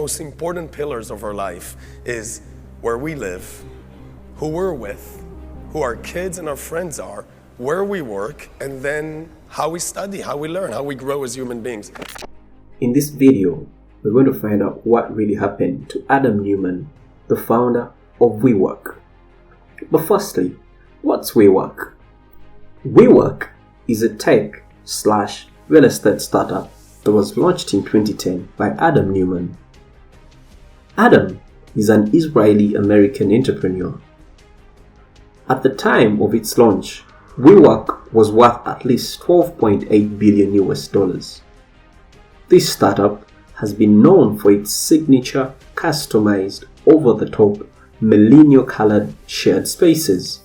most important pillars of our life is where we live, who we're with, who our kids and our friends are, where we work, and then how we study, how we learn, how we grow as human beings. In this video, we're going to find out what really happened to Adam Neumann, the founder of WeWork. But firstly, what's WeWork? WeWork is a tech/real estate startup that was launched in 2010 by Adam Neumann. Adam is an Israeli-American entrepreneur. At the time of its launch, WeWork was worth at least $12.8 billion US. This startup has been known for its signature, customized, over-the-top, millennial-colored shared spaces.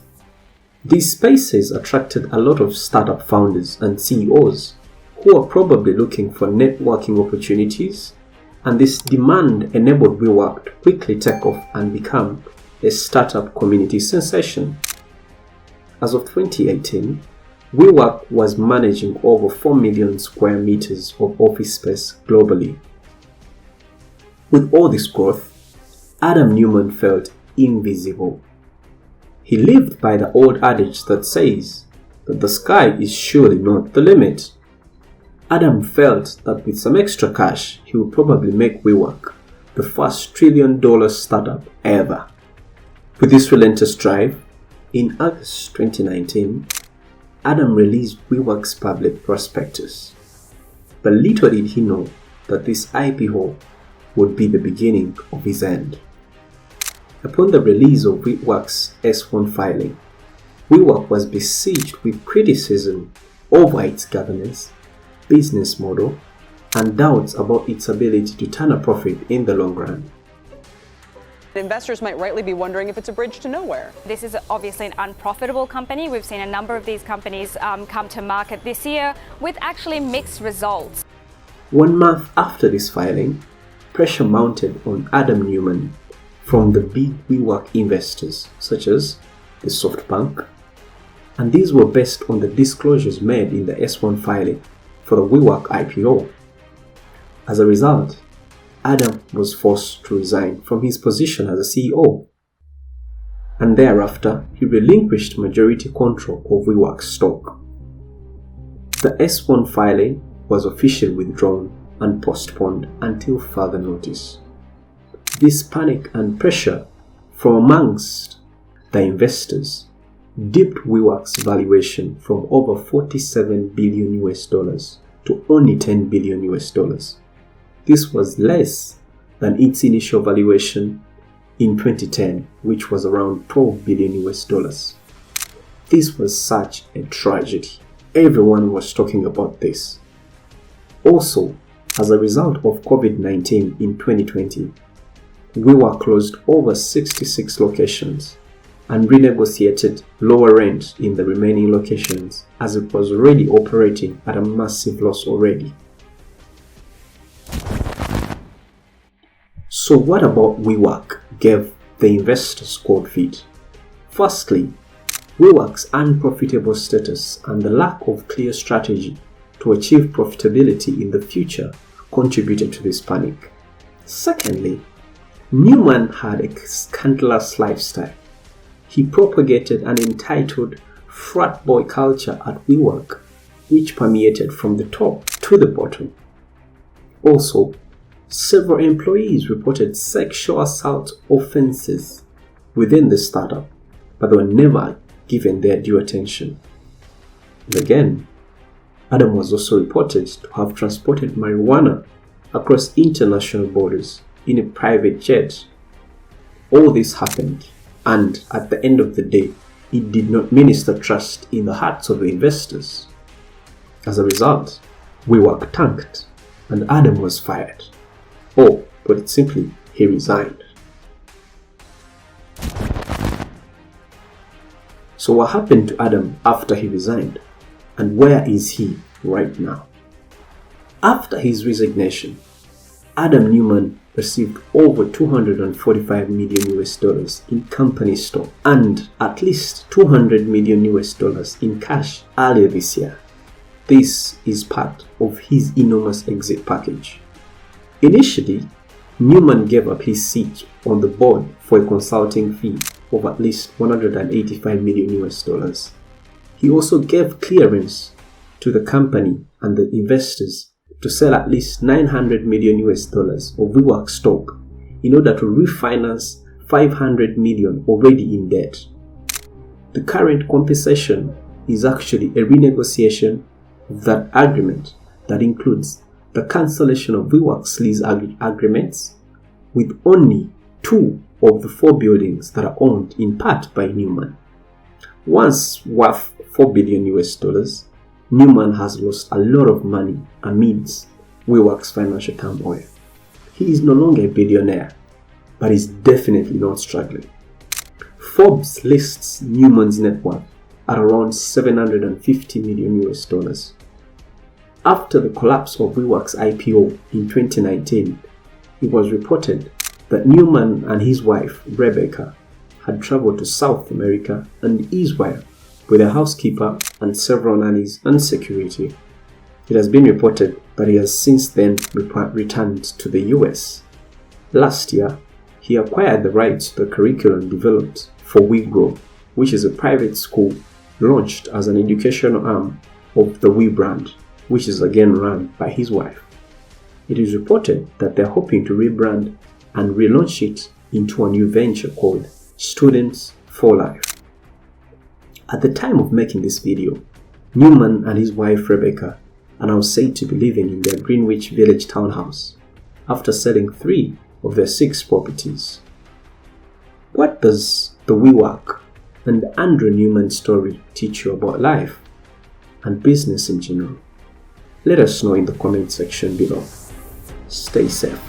These spaces attracted a lot of startup founders and CEOs who are probably looking for networking opportunities, and this demand enabled WeWork to quickly take off and become a startup community sensation. As of 2018, WeWork was managing over 4 million square meters of office space globally. With all this growth, Adam Neumann felt invisible. He lived by the old adage that says that the sky is surely not the limit. Adam felt that with some extra cash, he would probably make WeWork the first trillion-dollar startup ever. With this relentless drive, in August 2019, Adam released WeWork's public prospectus. But little did he know that this IPO would be the beginning of his end. Upon the release of WeWork's S1 filing, WeWork was besieged with criticism over its governance, business model, and doubts about its ability to turn a profit in the long run. Investors might rightly be wondering if it's a bridge to nowhere. This is obviously an unprofitable company. We've seen a number of these companies come to market this year with actually mixed results. 1 month after this filing, pressure mounted on Adam Neumann from the big WeWork investors such as the SoftBank, and these were based on the disclosures made in the S1 filing for the WeWork IPO. As a result, Adam was forced to resign from his position as a CEO, and thereafter he relinquished majority control of WeWork stock. The S1 filing was officially withdrawn and postponed until further notice. This panic and pressure from amongst the investors dipped WeWork's valuation from over $47 billion to only $10 billion. This was less than its initial valuation in 2010, which was around $12 billion. This was such a tragedy. Everyone was talking about this. Also, as a result of COVID-19 in 2020, WeWork closed over 66 locations and renegotiated lower rent in the remaining locations as it was already operating at a massive loss already. So what about WeWork gave the investors cold feet? Firstly, WeWork's unprofitable status and the lack of clear strategy to achieve profitability in the future contributed to this panic. Secondly, Neumann had a scandalous lifestyle. He propagated an entitled frat boy culture at WeWork, which permeated from the top to the bottom. Also, several employees reported sexual assault offenses within the startup, but they were never given their due attention. And again, Adam was also reported to have transported marijuana across international borders in a private jet. All this happened, and at the end of the day, it did not minister trust in the hearts of the investors. As a result, WeWork tanked, and Adam was fired. Or, put it simply, he resigned. So what happened to Adam after he resigned? And where is he right now? After his resignation, Adam Neumann received over $245 million in company stock and at least $200 million in cash earlier this year. This is part of his enormous exit package. Initially, Neumann gave up his seat on the board for a consulting fee of at least 185 million US dollars. He also gave clearance to the company and the investors to sell at least 900 million US dollars of WeWork stock in order to refinance 500 million already in debt. The current compensation is actually a renegotiation of that agreement that includes the cancellation of WeWork's lease agreements with only 2 of the 4 buildings that are owned in part by Neumann. Once worth 4 billion US dollars, Neumann has lost a lot of money amidst WeWork's financial turmoil. He is no longer a billionaire, but is definitely not struggling. Forbes lists Neumann's net worth at around 750 million US dollars. After the collapse of WeWork's IPO in 2019, it was reported that Neumann and his wife, Rebecca, had traveled to South America and Israel with a housekeeper and several nannies and security. It has been reported that he has since then returned to the US. Last year, he acquired the rights to the curriculum developed for WeGrow, which is a private school launched as an educational arm of the We brand, which is again run by his wife. It is reported that they're hoping to rebrand and relaunch it into a new venture called Students for Life. At the time of making this video, Neumann and his wife Rebecca are now said to be living in their Greenwich Village townhouse after selling 3 of their 6 properties. What does the WeWork and Andrew Neumann story teach you about life and business in general? Let us know in the comment section below. Stay safe.